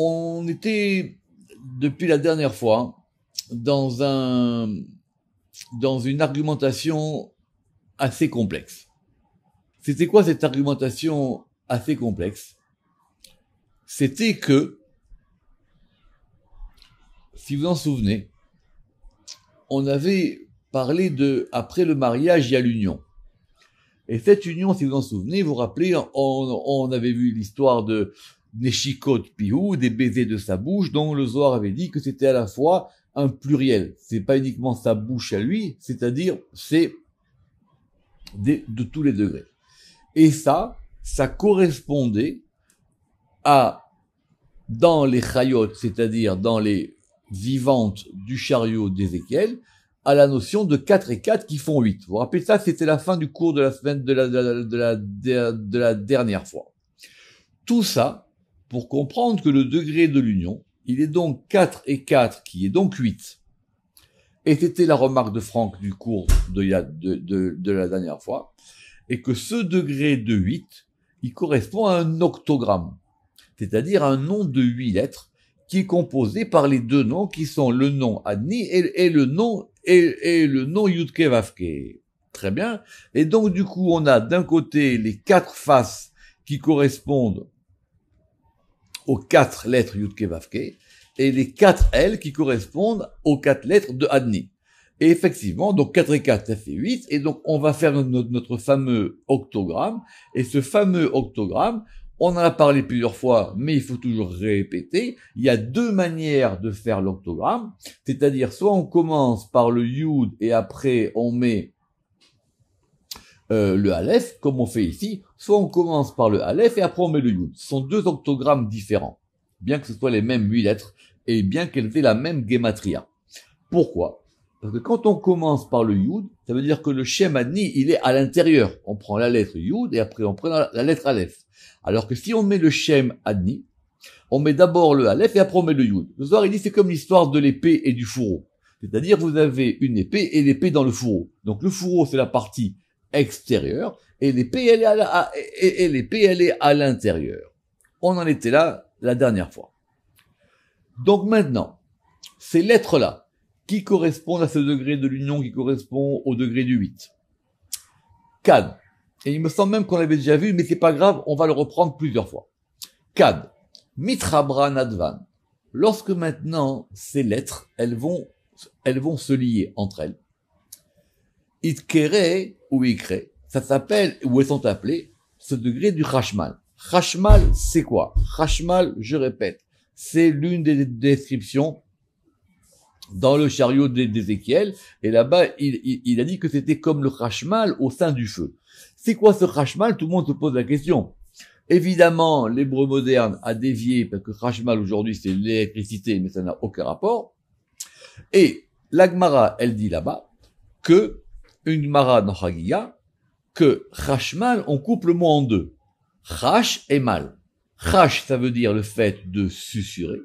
On était, depuis la dernière fois, dans une argumentation assez complexe. C'était quoi cette argumentation assez complexe? C'était que, si vous en souvenez, on avait parlé de, après le mariage, il y a l'union. Et cette union, si vous en souvenez, vous vous rappelez, on avait vu l'histoire de Neshikot Pihou, des baisers de sa bouche, dont le Zohar avait dit que c'était à la fois un pluriel. C'est pas uniquement sa bouche à lui, c'est-à-dire, c'est de tous les degrés. Et ça correspondait à, dans les chayot, c'est-à-dire dans les vivantes du chariot d'Ézéchiel, à la notion de 4 et 4 qui font 8. Vous vous rappelez ça, c'était la fin du cours de la semaine de la dernière fois. Tout ça, pour comprendre que le degré de l'union, il est donc 4 et 4, qui est donc 8. Et c'était la remarque de Franck du cours de la dernière fois, et que ce degré de 8, il correspond à un octogramme, c'est-à-dire un nom de 8 lettres, qui est composé par les deux noms qui sont le nom Adni et le nom Yudke Vavke. Très bien. Et donc, du coup, on a d'un côté les 4 faces qui correspondent aux 4 lettres Yudke Vavke et les 4 L qui correspondent aux 4 lettres de Adni. Et effectivement, donc 4 et 4, ça fait 8. Et donc, on va faire notre fameux octogramme. Et ce fameux octogramme, on en a parlé plusieurs fois, mais il faut toujours répéter. Il y a 2 manières de faire l'octogramme. C'est-à-dire, soit on commence par le Yud et après on met le Aleph, comme on fait ici. Soit on commence par le Aleph et après on met le Yud. Ce sont 2 octogrammes différents. Bien que ce soit les mêmes 8 lettres et bien qu'elles aient la même gematria. Pourquoi? Parce que quand on commence par le Yud, ça veut dire que le Shem Adni, il est à l'intérieur. On prend la lettre Yud et après on prend la lettre Aleph. Alors que si on met le Shem Adni, on met d'abord le Aleph et après on met le Yud. Le Zohar, il dit c'est comme l'histoire de l'épée et du fourreau. C'est-à-dire vous avez une épée et l'épée dans le fourreau. Donc le fourreau c'est la partie extérieure et l'épée elle est à l'intérieur. On en était là la dernière fois. Donc maintenant, ces lettres-là, qui correspondent à ce degré de l'union qui correspond au degré du 8. Kad. Et il me semble même qu'on l'avait déjà vu, mais c'est pas grave, on va le reprendre plusieurs fois. Kad. Mitrabra Nadvan. Lorsque maintenant, ces lettres, elles vont se lier entre elles. Itkere ou Ikre. Ça s'appelle, ou elles sont appelées, ce degré du Chashmal. Chashmal, c'est quoi? Chashmal, je répète, c'est l'une des descriptions dans le chariot d'Ézéchiel, et là-bas, il a dit que c'était comme le Chashmal au sein du feu. C'est quoi ce Chashmal? Tout le monde se pose la question. Évidemment, l'hébreu moderne a dévié, parce que Chashmal aujourd'hui c'est l'électricité, mais ça n'a aucun rapport. Et la Gemara, elle dit là-bas, que, une Gemara dans Chagiga, que Chashmal, on coupe le mot en 2. Chash et mal. Chash, ça veut dire le fait de susurrer.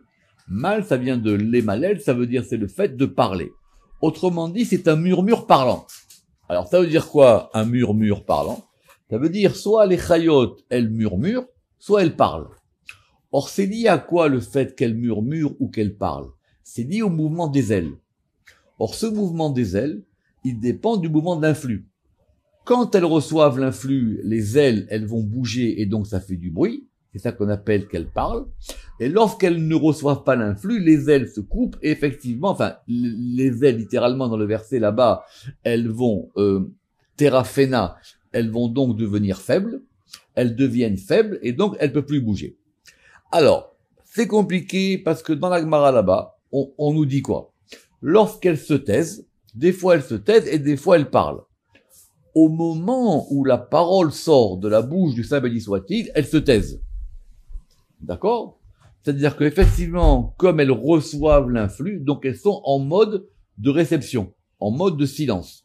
Mal, ça vient de l'émalel, ça veut dire c'est le fait de parler. Autrement dit, c'est un murmure parlant. Alors, ça veut dire quoi, un murmure parlant? Ça veut dire soit les chayot, elles murmurent, soit elles parlent. Or, c'est lié à quoi le fait qu'elles murmurent ou qu'elles parlent? C'est lié au mouvement des ailes. Or, ce mouvement des ailes, il dépend du mouvement de l'influx. Quand elles reçoivent l'influx, les ailes, elles vont bouger et donc ça fait du bruit. C'est ça qu'on appelle qu'elles parlent. Et lorsqu'elles ne reçoivent pas l'influx, les ailes se coupent et effectivement, enfin, les ailes, littéralement dans le verset là-bas, elles vont, terafena, elles vont donc devenir faibles. Elles deviennent faibles et donc elles peuvent plus bouger. Alors, c'est compliqué parce que dans la Gemara là-bas, on nous dit quoi? Lorsqu'elles se taisent, des fois elles se taisent et des fois elles parlent. Au moment où la parole sort de la bouche du Saint béni soit-il, elles se taisent. D'accord? C'est-à-dire qu'effectivement, comme elles reçoivent l'influx, donc elles sont en mode de réception, en mode de silence.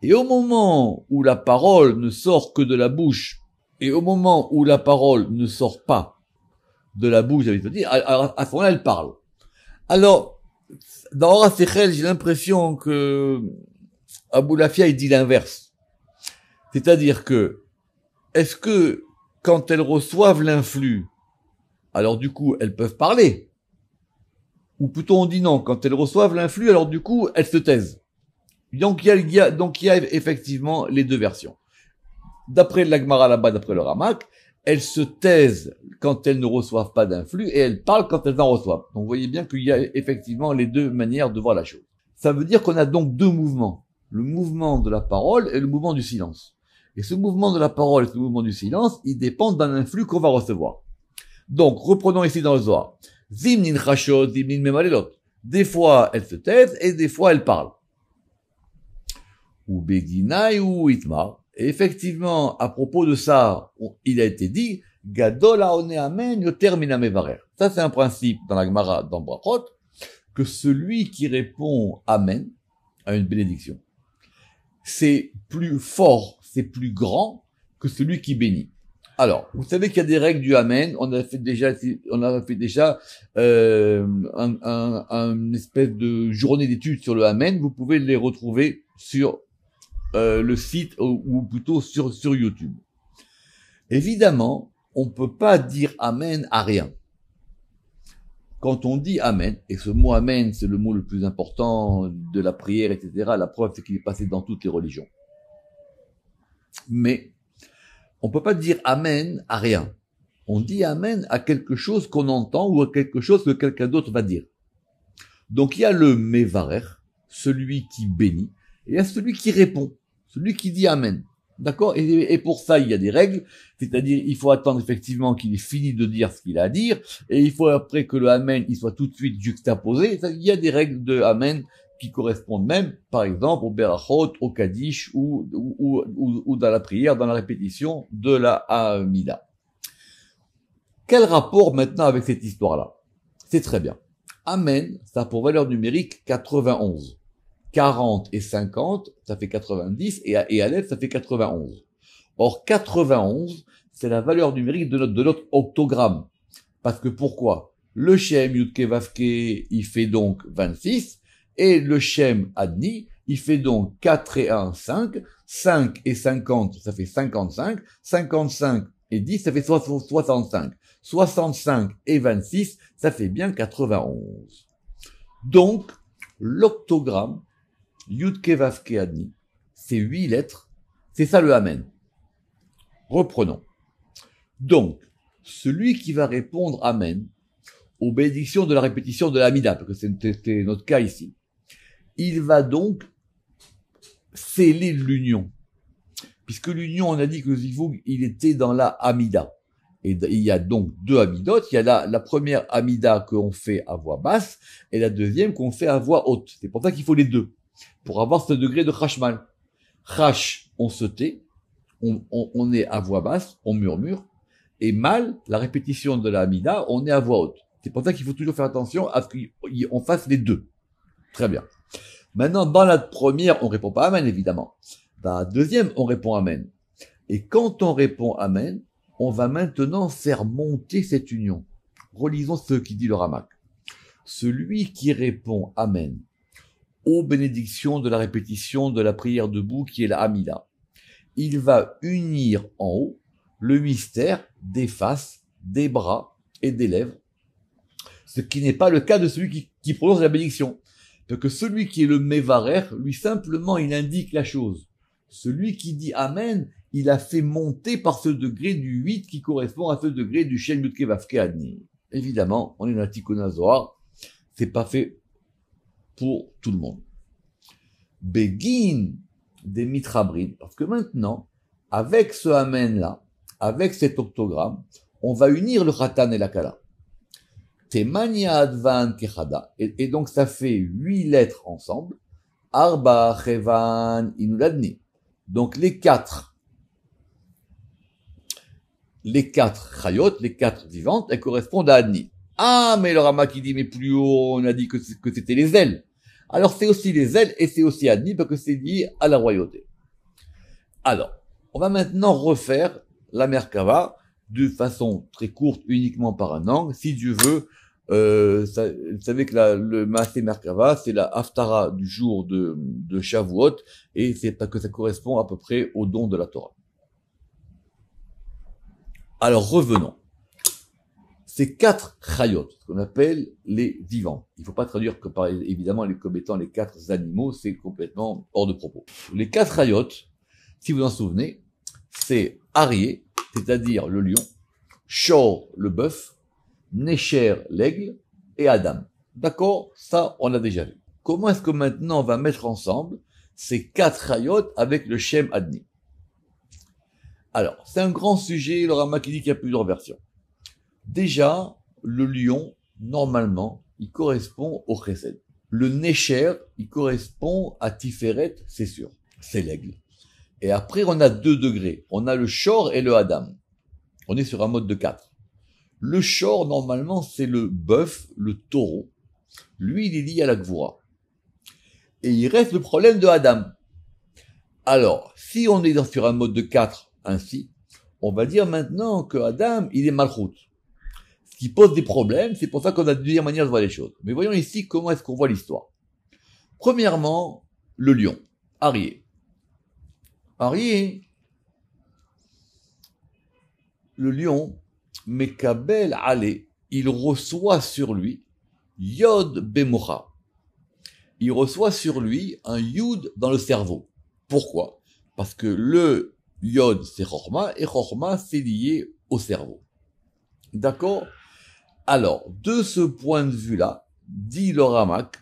Et au moment où la parole ne sort que de la bouche, et au moment où la parole ne sort pas de la bouche, à ce moment-là, elle parle. Alors, dans Ora Sechel, j'ai l'impression que Aboulafia, il dit l'inverse. C'est-à-dire que, est-ce que, quand elles reçoivent l'influx, alors du coup, elles peuvent parler. Ou plutôt on dit non, quand elles reçoivent l'influx, alors du coup, elles se taisent. Donc il y a effectivement les deux versions. D'après l'Agmara là-bas, d'après le Ramak, elles se taisent quand elles ne reçoivent pas d'influx et elles parlent quand elles en reçoivent. Donc vous voyez bien qu'il y a effectivement les deux manières de voir la chose. Ça veut dire qu'on a donc deux mouvements. Le mouvement de la parole et le mouvement du silence. Et ce mouvement de la parole et ce mouvement du silence, ils dépendent d'un influx qu'on va recevoir. Donc, reprenons ici dans le Zohar. Zimnin chashot, zimnin memalelot. Des fois, elles se taisent et des fois, elles parlent. Ou beginaï ou itmar. Et effectivement, à propos de ça, il a été dit, gadol haone amen yoter min hamevarer. Ça, c'est un principe dans la Gemara, dans Brachot, que celui qui répond amen à une bénédiction, c'est plus fort, c'est plus grand que celui qui bénit. Alors, vous savez qu'il y a des règles du amen. On a fait déjà une espèce de journée d'études sur le amen. Vous pouvez les retrouver sur le site ou plutôt sur YouTube. Évidemment, on peut pas dire amen à rien. Quand on dit amen, et ce mot amen, c'est le mot le plus important de la prière, etc. La preuve, c'est qu'il est passé dans toutes les religions. Mais on peut pas dire amen à rien. On dit amen à quelque chose qu'on entend ou à quelque chose que quelqu'un d'autre va dire. Donc il y a le mevarer, celui qui bénit, et il y a celui qui répond, celui qui dit amen. D'accord? Et pour ça, il y a des règles, c'est-à-dire il faut attendre effectivement qu'il ait fini de dire ce qu'il a à dire, et il faut après que le amen il soit tout de suite juxtaposé. Il y a des règles de amen qui correspondent même, par exemple, au berachot, au kaddish ou dans la prière, dans la répétition de la Hamida. Quel rapport maintenant avec cette histoire-là? C'est très bien. Amen, ça a pour valeur numérique 91. 40 et 50, ça fait 90, et Aleph, ça fait 91. Or, 91, c'est la valeur numérique de notre octogramme. Parce que pourquoi? Le Shem Yudke Vavke, il fait donc 26, et le Shem Adni, il fait donc 4 et 1, 5, 5 et 50, ça fait 55, 55 et 10, ça fait 65, 65 et 26, ça fait bien 91. Donc, l'octogramme, Yudke Vavke Adni, c'est 8 lettres, c'est ça le Amen. Reprenons. Donc, celui qui va répondre Amen aux bénédictions de la répétition de la Hamida, parce que c'était notre cas ici, il va donc sceller l'union. Puisque l'union, on a dit que le Zivug, il était dans la Hamida. Et il y a donc deux Hamidot. Il y a la première Hamida qu'on fait à voix basse et la deuxième qu'on fait à voix haute. C'est pour ça qu'il faut les deux. Pour avoir ce degré de Chashmal. Chash, on se tait. On est à voix basse, on murmure. Et mal, la répétition de la Hamida, on est à voix haute. C'est pour ça qu'il faut toujours faire attention à ce qu'on fasse les deux. Très bien. Maintenant, dans la première, on répond pas Amen, évidemment. Dans la deuxième, on répond Amen. Et quand on répond Amen, on va maintenant faire monter cette union. Relisons ce qui dit le Ramak. Celui qui répond Amen aux bénédictions de la répétition de la prière debout qui est la Hamida, il va unir en haut le mystère des faces, des bras et des lèvres, ce qui n'est pas le cas de celui qui prononce la bénédiction. Parce que celui qui est le Mevarer, lui simplement il indique la chose. Celui qui dit Amen, il a fait monter par ce degré du 8 qui correspond à ce degré du Shem Yudke Vavke Adni. Évidemment, on est dans la Tikkun Zohar, c'est pas fait pour tout le monde. Begin des mitrabrin, parce que maintenant, avec ce Amen-là, avec cet octogramme, on va unir le Khatan et la Kala. Temania Advan Kechada, et donc ça fait 8 lettres ensemble. Arba Chevan Inuladni. Donc les quatre chayot, les 4 vivantes, elles correspondent à Adni. Ah, mais le Rama qui dit, mais plus haut, on a dit que c'était les ailes. Alors c'est aussi les ailes et c'est aussi Adni parce que c'est lié à la royauté. Alors, on va maintenant refaire la Merkava de façon très courte, uniquement par un angle. Si Dieu veut, vous savez que le Maaseh Merkava, c'est la Haftara du jour de Shavuot, et c'est parce que ça correspond à peu près au don de la Torah. Alors revenons. c'est 4 chayot, ce qu'on appelle les vivants. Il ne faut pas traduire que par, évidemment, comme étant les 4 animaux, c'est complètement hors de propos. Les 4 chayot, si vous en souvenez, c'est Arié, c'est-à-dire le lion, Shor, le bœuf, Necher, l'aigle, et Adam. D'accord? Ça, on l'a déjà vu. Comment est-ce que maintenant on va mettre ensemble ces 4 chayot avec le Shem Adni? Alors, c'est un grand sujet, le Rama qui dit qu'il y a plusieurs versions. Déjà, le lion, normalement, il correspond au chesed. Le Necher, il correspond à Tiferet, c'est sûr. C'est l'aigle. Et après, on a 2 degrés. On a le Shor et le Adam. On est sur un mode de 4. Le Shor, normalement, c'est le bœuf, le taureau. Lui, il est lié à la Gvura. Et il reste le problème de Adam. Alors, si on est sur un mode de 4, ainsi, on va dire maintenant que Adam, il est malchoute. Ce qui pose des problèmes, c'est pour ça qu'on a plusieurs manières de voir les choses. Mais voyons ici comment est-ce qu'on voit l'histoire. Premièrement, le lion, Arié. Arié, le lion, Mekabel Ale, il reçoit sur lui Yod Bemocha. Il reçoit sur lui un Yud dans le cerveau. Pourquoi? Parce que le Yod, c'est Chorma, et Chorma, c'est lié au cerveau. D'accord? Alors, de ce point de vue-là, dit le Ramak,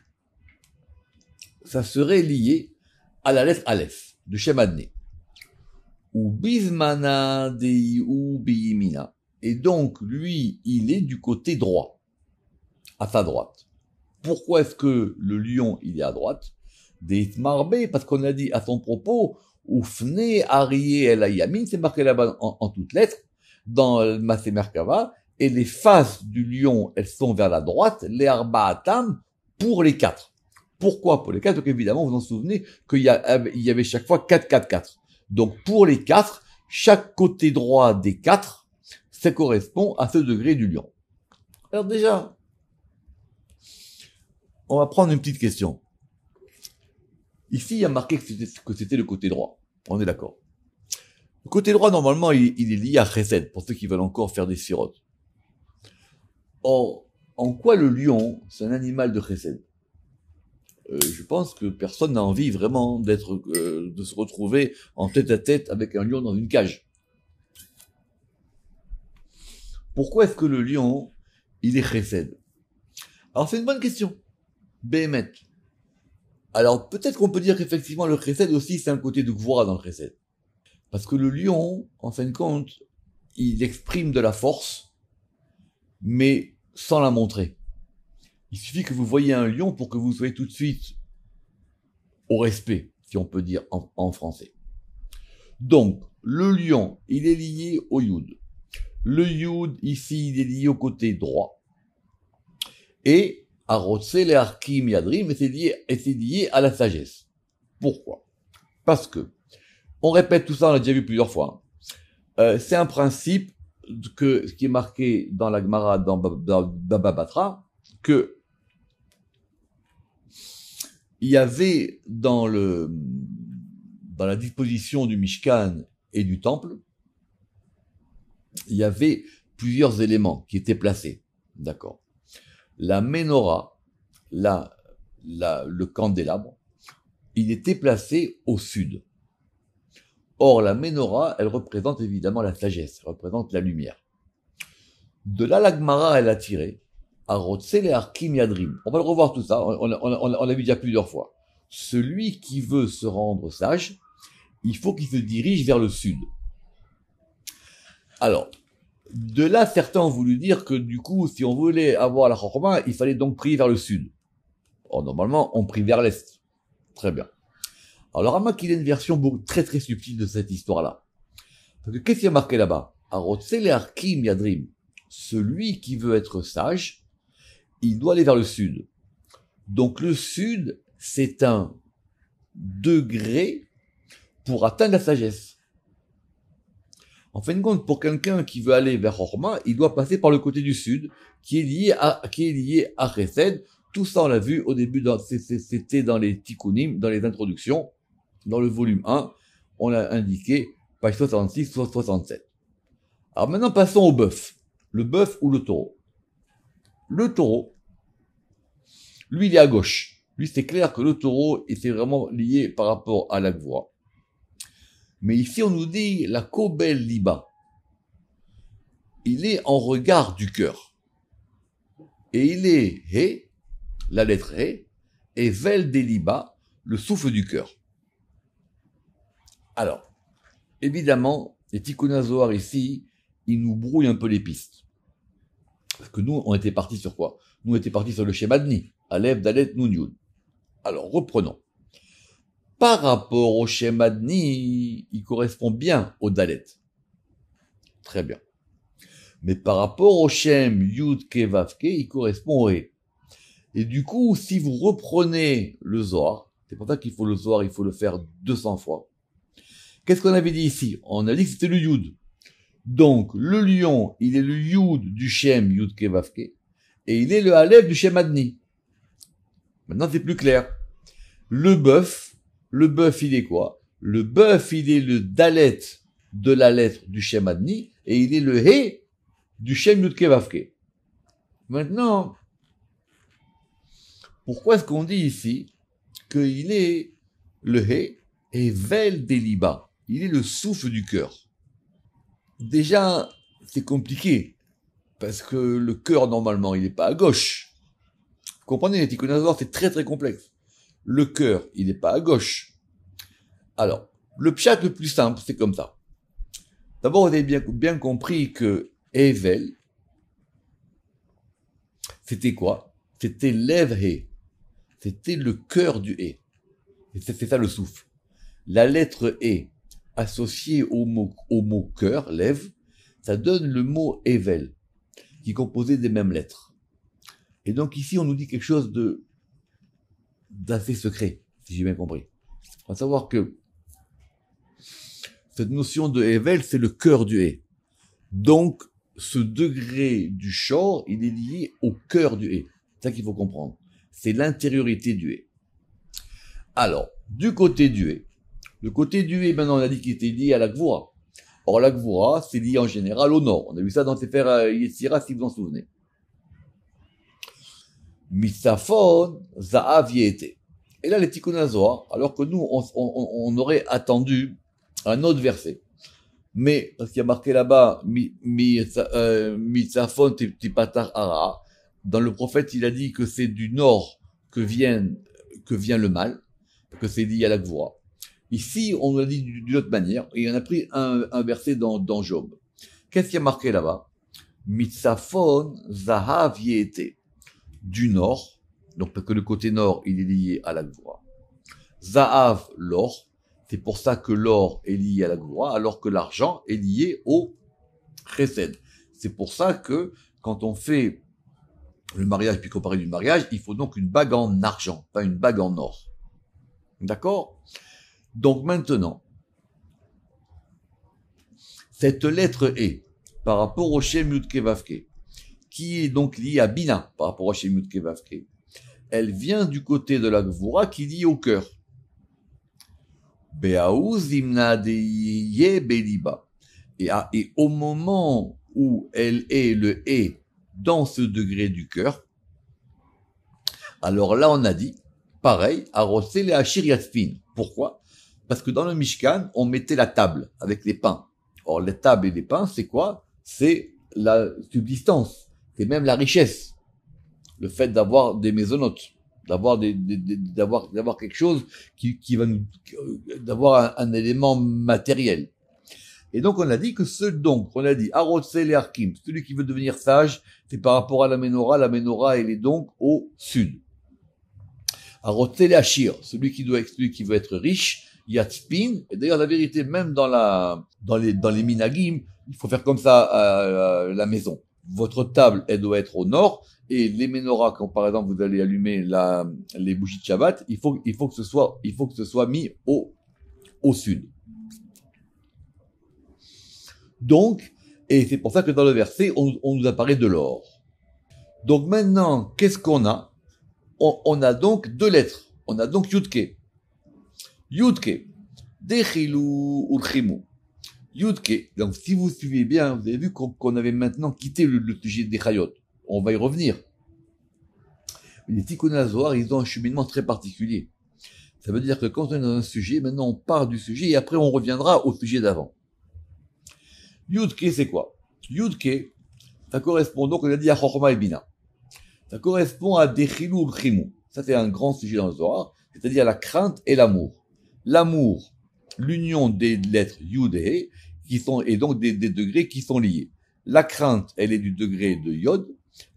ça serait lié à la lettre Aleph, de Shem Adné. Ou Bismana Dei ou Biyimina. Et donc, lui, il est du côté droit, à sa droite. Pourquoi est-ce que le lion, il est à droite? Des Marbe, parce qu'on a dit à son propos, Oufne Arié El Ayamin, c'est marqué là-bas en toutes lettres, dans le Masé Merkava, et les faces du lion, elles sont vers la droite, les Arbaatam, pour les 4. Pourquoi pour les 4? Parce qu'évidemment, vous vous en souvenez qu'il y avait chaque fois 4, 4, 4. Donc, pour les 4, chaque côté droit des 4, ça correspond à ce degré du lion. Alors déjà, on va prendre une petite question. Ici, il y a marqué que c'était le côté droit. On est d'accord. Le côté droit, normalement, il est lié à Chesed, pour ceux qui veulent encore faire des sirotes. Or, en quoi le lion, c'est un animal de Chesed? Je pense que personne n'a envie vraiment de se retrouver en tête à tête avec un lion dans une cage. Pourquoi est-ce que le lion, il est Chesed? Alors, c'est une bonne question. Béhémet. Alors, peut-être qu'on peut dire qu'effectivement, le Chesed aussi, c'est un côté de Gvura dans le Chesed. Parce que le lion, en fin de compte, il exprime de la force, mais sans la montrer. Il suffit que vous voyez un lion pour que vous soyez tout de suite au respect, si on peut dire en français. Donc, le lion, il est lié au Yud. Le Yud, ici, il est lié au côté droit. Et à Rotsel et Arkim Yadrim, et c'est lié à la sagesse. Pourquoi? Parce que, on répète tout ça, on l'a déjà vu plusieurs fois. C'est un principe qui est marqué dans la Gemara, dans Baba Batra, que il y avait dans la disposition du Mishkan et du temple, il y avait plusieurs éléments qui étaient placés. D'accord. La menorah, le candélabre, il était placé au sud. Or, la menorah, elle représente évidemment la sagesse, elle représente la lumière. De là, la Gemara, elle a tiré à Rotsel et Arkim Yadrim. On va le revoir tout ça, on l'a vu déjà plusieurs fois. Celui qui veut se rendre sage, il faut qu'il se dirige vers le sud. Alors, de là, certains ont voulu dire que du coup, si on voulait avoir la Chorma, il fallait donc prier vers le sud. Or, normalement, on prie vers l'est. Très bien. Alors, le Ramak, il a une version très très subtile de cette histoire-là. Parce que qu'est-ce qu'il y a marqué là-bas? À Rotsel et Arkim Yadrim. Celui qui veut être sage, il doit aller vers le sud. Donc le sud, c'est un degré pour atteindre la sagesse. En fin de compte, pour quelqu'un qui veut aller vers Chorma, il doit passer par le côté du sud, qui est lié à Chesed. Tout ça, on l'a vu au début, c'était dans les Tikkunim, dans les introductions, dans le volume 1, on l'a indiqué, page 66, 67. Alors maintenant, passons au bœuf. Le bœuf ou le taureau. le taureau, lui, il est à gauche. Lui, c'est clair que le taureau, c'est vraiment lié par rapport à la gvoura. Mais ici, on nous dit la kobel liba. Il est en regard du cœur. Et il est he, la lettre he, et vel des liba, le souffle du cœur. Alors, évidemment, les Tikkun HaZohar ici, ils nous brouillent un peu les pistes. Parce que nous, on était partis sur quoi? Nous, on était partis sur le schéma de Ni, Aleph, Dalet, Nun, Yud. Alors, reprenons. Par rapport au schéma de Ni, il correspond bien au Dalet. Très bien. Mais par rapport au Shem, Yud, Ke, Vav, Ke, il correspond au He. Et du coup, si vous reprenez le Zohar, c'est pour ça qu'il faut le Zohar, il faut le faire 200 fois. Qu'est-ce qu'on avait dit ici? On a dit que c'était le Yud. Donc, le lion, il est le Yud du Shem, Yud, Ke, Vav, Ke, et il est le Aleph du Shem Adni. Maintenant, c'est plus clair. Le bœuf, il est quoi? Le bœuf, il est le Dalet de la lettre du Shem Adni, et il est le He du Shem Yud, Ke, Vav, Ke. Maintenant, pourquoi est-ce qu'on dit ici qu'il est le He et Vel Deliba? Il est le souffle du cœur. Déjà, c'est compliqué, parce que le cœur, normalement, il n'est pas à gauche. Vous comprenez, les Tikkun HaZohar, c'est très très complexe. Le cœur, il n'est pas à gauche. Alors, le pshat le plus simple, c'est comme ça. D'abord, vous avez bien compris que Evel, c'était quoi? C'était l'Ev He. C'était le cœur du He. Et c'est ça le souffle. La lettre E associée au mot cœur, l'Ev, ça donne le mot Evel, qui est composé des mêmes lettres. Et donc ici, on nous dit quelque chose d'assez secret, si j'ai bien compris. On va savoir que cette notion de Evel, c'est le cœur du He. Donc, ce degré du shor, il est lié au cœur du He. C'est ça qu'il faut comprendre. C'est l'intériorité du He. Alors, du côté du He, le côté du He, maintenant, on a dit qu'il était lié à la Gvoura. Or, la Gvoura, c'est lié en général au nord. On a vu ça dans Sefer Yetzira, si vous en souvenez. Mitzafon, Za'av Yete. Et là, les Tikkun HaZohar, alors que nous, on aurait attendu un autre verset. Mais, parce qu'il y a marqué là-bas, Mitzafon Tipatar Ara. Dans le prophète, il a dit que c'est du nord que vient le mal, que c'est lié à la Gvoura. Ici, on l'a dit d'une autre manière, et on a pris un verset dans Job. Qu'est-ce qu'il y a marqué là-bas? Mitzafon Zahav Yete. Du nord, donc parce que le côté nord, il est lié à la Gvoura. Zahav, l'or, c'est pour ça que l'or est lié à la Gvoura, alors que l'argent est lié au Chesed. C'est pour ça que, quand on fait le mariage, puis qu'on parle du mariage, il faut donc une bague en argent, pas une bague en or. D'accord? Donc maintenant, cette lettre E, par rapport au Shem Yud Ke Vav Ke, qui est donc liée à Bina, par rapport au Shem Yud Ke Vav Ke, elle vient du côté de la Gvoura qui est liée au cœur. Be'aou zimna deyeh beliba. Et au moment où elle est le E dans ce degré du cœur, alors là on a dit, pareil, arosé les hachir yatzpin. Pourquoi? Parce que dans le Mishkan, on mettait la table avec les pains. Or, les tables et les pains, c'est quoi? C'est la subsistance. C'est même la richesse. Le fait d'avoir des maisonnotes. D'avoir quelque chose qui va nous, d'avoir un élément matériel. Et donc, on a dit que Arotse le Harkim, celui qui veut devenir sage, c'est par rapport à la Ménorah. La Ménorah, elle est donc au sud. Arotse le Hachir, celui qui veut être riche, Yatzpin, et d'ailleurs la vérité, même dans les minagim, il faut faire comme ça à la maison. Votre table, elle doit être au nord, et les menorahs, quand par exemple vous allez allumer les bougies de Shabbat, il faut que ce soit mis au sud. Donc, et c'est pour ça que dans le verset, on nous apparaît de l'or. Donc maintenant, qu'est-ce qu'on a? On a donc deux lettres. On a donc Yudke. Yudke, Dechilou Urchimu. Yudke, donc si vous suivez bien, vous avez vu qu'on avait maintenant quitté le sujet des Chayot. On va y revenir. Les Tikkuné HaZohar, ils ont un cheminement très particulier. Ça veut dire que quand on est dans un sujet, maintenant on part du sujet et après on reviendra au sujet d'avant. Yudke, c'est quoi? Yudke, ça correspond donc, on a dit à Chochma et Bina. Ça correspond à Dechilou Chimou. Ça, c'est un grand sujet dans le Zohar, c'est-à-dire la crainte et l'amour. L'amour, l'union des lettres Yud et He, et donc des degrés qui sont liés. La crainte, elle est du degré de Yod,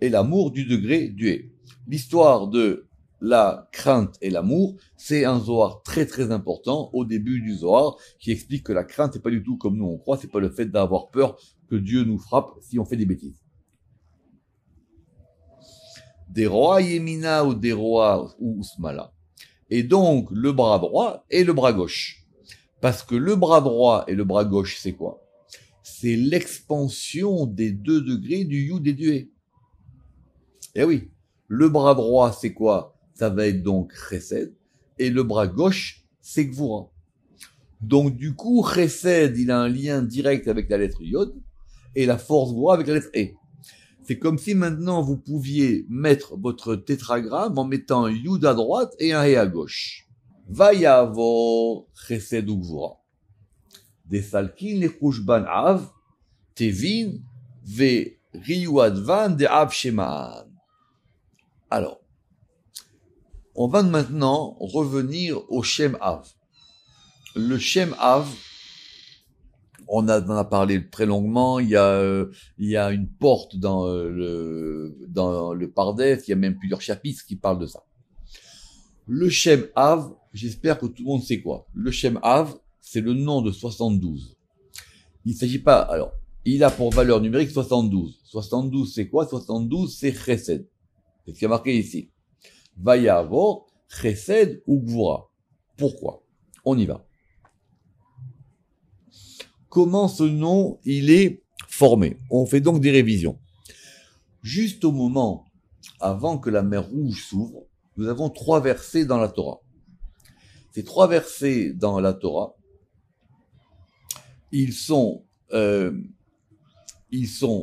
et l'amour du degré du He. L'histoire de la crainte et l'amour, c'est un Zohar très très important au début du Zohar, qui explique que la crainte n'est pas du tout comme nous on croit, c'est pas le fait d'avoir peur que Dieu nous frappe si on fait des bêtises. Des rois yemina ou des rois ou usmala. Et donc, le bras droit et le bras gauche. Parce que le bras droit et le bras gauche, c'est quoi? C'est l'expansion des 2 degrés du Yud et du He. Eh oui. Le bras droit, c'est quoi? Ça va être donc Chesed. Et le bras gauche, c'est Gvura. Donc, du coup, Chesed, il a un lien direct avec la lettre Yod. Et la force Gvura avec la lettre He. C'est comme si maintenant vous pouviez mettre votre tétragramme en mettant un Yud à droite et un He à gauche. Vayavo Chesed ou Gvura. Des salkin les Chushban Av, Tevin, Ve Riyu Advan de Av Shemaan. Alors, on va maintenant revenir au Shem Av. Le Shem Av, on en a parlé très longuement. Il y a une porte dans le Pardes. Il y a même plusieurs chapitres qui parlent de ça. Le Shem Av, j'espère que tout le monde sait quoi. Le Shem Av, c'est le nom de 72. Il s'agit pas, alors, il a pour valeur numérique 72. 72, c'est quoi? 72, c'est Chesed. C'est ce qui est marqué ici. Vayavo, Chesed ou Gvura. Pourquoi? On y va. Comment ce nom, il est formé? On fait donc des révisions. Juste au moment, avant que la mer Rouge s'ouvre, nous avons 3 versets dans la Torah. Ces 3 versets dans la Torah, ils sont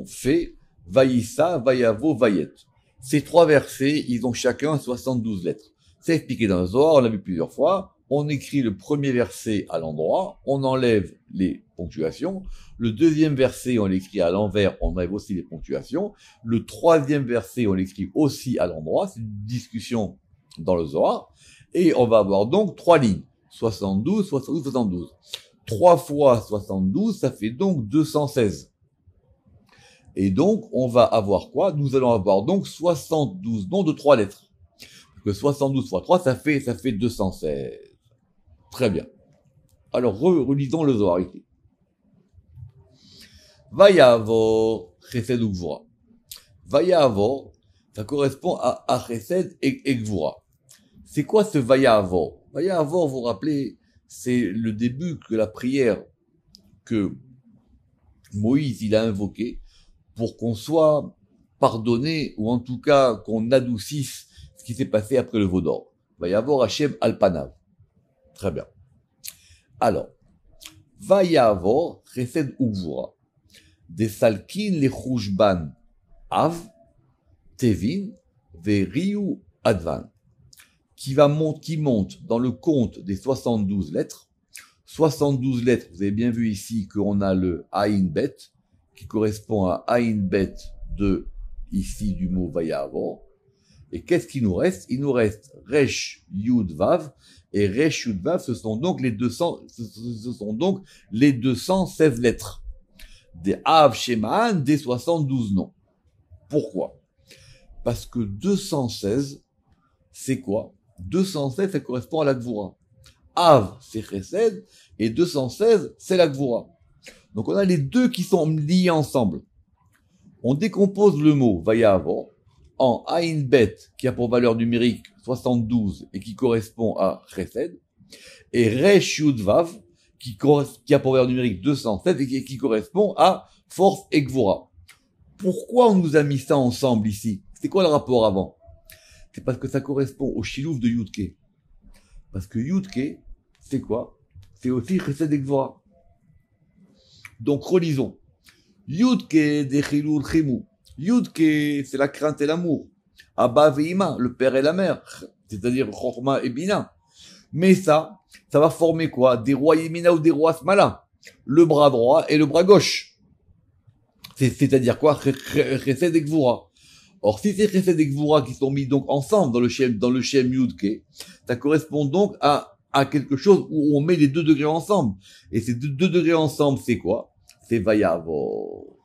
faits, Vaïssa, Vayavo, Vayet. Ces 3 versets, ils ont chacun 72 lettres. C'est expliqué dans le Zohar, on l'a vu plusieurs fois. On écrit le premier verset à l'endroit, on enlève les ponctuations. Le deuxième verset, on l'écrit à l'envers, on enlève aussi les ponctuations. Le troisième verset, on l'écrit aussi à l'endroit. C'est une discussion dans le Zohar. Et on va avoir donc 3 lignes. 72, 72, 72. 3 fois 72, ça fait donc 216. Et donc, on va avoir quoi? Nous allons avoir donc 72 noms de 3 lettres. Que 72 fois 3, ça fait 216. Très bien. Alors, relisons le Zohar ici. Vayavo, Chesed ou Gvura. Vayavo, ça correspond à Chesed et Gvura. C'est quoi ce Vayavo? Vayavo, vous vous rappelez, c'est le début que la prière que Moïse, il a invoqué pour qu'on soit pardonné, ou en tout cas qu'on adoucisse ce qui s'est passé après le veau d'or. Vayavo Hashem Alpanav. Très bien. Alors, Vayavo Chesed ou Gvura. Des salkin les Chushban Av, Tevin, Ve Riyu Advan. Qui monte dans le compte des 72 lettres. 72 lettres, vous avez bien vu ici qu'on a le Ain Bet, qui correspond à Ain Bet de, ici, du mot Vayavo. Et qu'est-ce qu'il nous reste? Il nous reste Resh Yud Vav, et Resh Yud Vav, ce sont donc les 216 lettres. Des Av Shemaan, des 72 noms. Pourquoi? Parce que 216, c'est quoi? 216, ça correspond à la Gvura. Av, c'est Chesed, et 216, c'est la Gvura. Donc on a les deux qui sont liés ensemble. On décompose le mot Vayavo en Ain Bet, qui a pour valeur numérique 72 et qui correspond à Chesed, et Resh Yud Vav, qui a pour valeur numérique 207 et qui correspond à force et Gvura. Pourquoi on nous a mis ça ensemble ici? C'est quoi le rapport avant? C'est parce que ça correspond au Shilouf de Yudke. Parce que Yudke, c'est quoi? C'est aussi Chesed et Gvura. Donc relisons. Yudke de Chilul Chimou. Yudke, c'est la crainte et l'amour. Abba ve'ima, le père et la mère, c'est-à-dire Chorma et Bina. Mais ça va former quoi? Des rois Yemina ou des rois Smala. Le bras droit et le bras gauche. C'est-à-dire quoi? Chesed et Gvura. Or, si c'est Chesed et Gvura qui sont mis donc ensemble dans le Shem Yudke, ça correspond donc à quelque chose où on met les 2 degrés ensemble. Et ces 2 degrés ensemble, c'est quoi? C'est Vayavor.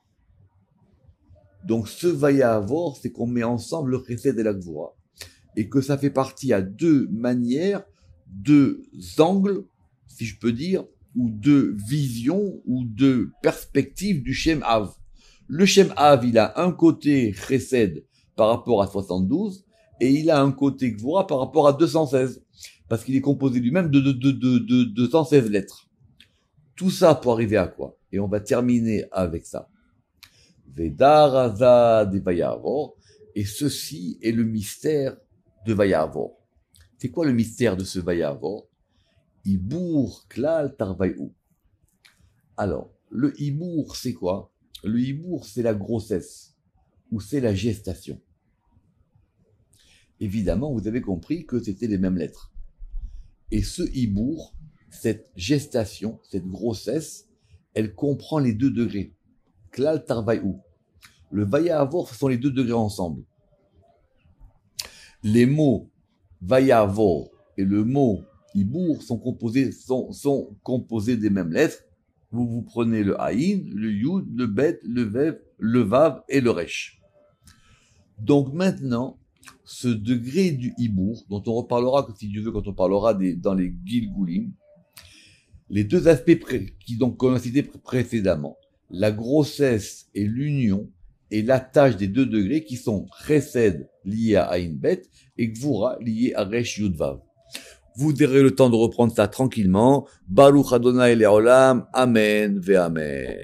Donc, ce Vayavor, c'est qu'on met ensemble le Chesed et la Gvura. Et que ça fait partie à 2 manières, 2 angles, si je peux dire, ou 2 visions, ou 2 perspectives du Shem Av. Le Shem Av, il a un côté Chesed par rapport à 72, et il a un côté Gvura par rapport à 216, parce qu'il est composé lui-même de 216 lettres. Tout ça pour arriver à quoi? Et on va terminer avec ça. Vedaraza de Vayavor, et ceci est le mystère de Vayavor. C'est quoi le mystère de ce Vayavor? Ibour klal tarvayu. Alors, le Ibour, c'est quoi? Le Ibour, c'est la grossesse, ou c'est la gestation. Évidemment, vous avez compris que c'était les mêmes lettres. Et ce Ibour, cette gestation, cette grossesse, elle comprend les 2 degrés. Klal tarvayu. Le Vayavor, ce sont les 2 degrés ensemble. Les mots Vayavor et le mot Ibour sont composés des mêmes lettres. Vous prenez le Aïn, le Yud, le Bet, le Vev, le Vav et le Resh. Donc maintenant, ce degré du Ibour, dont on reparlera, si Dieu veut, quand on parlera dans les Gilgulim, les 2 aspects qu'on a cités précédemment, la grossesse et l'union, et l'attache des 2 degrés qui sont Chesed lié à Aïn Bet et Gvura lié à Resh Yud Vav. Vous aurez le temps de reprendre ça tranquillement. Baruch Adonai Le'olam. Amen ve Amen.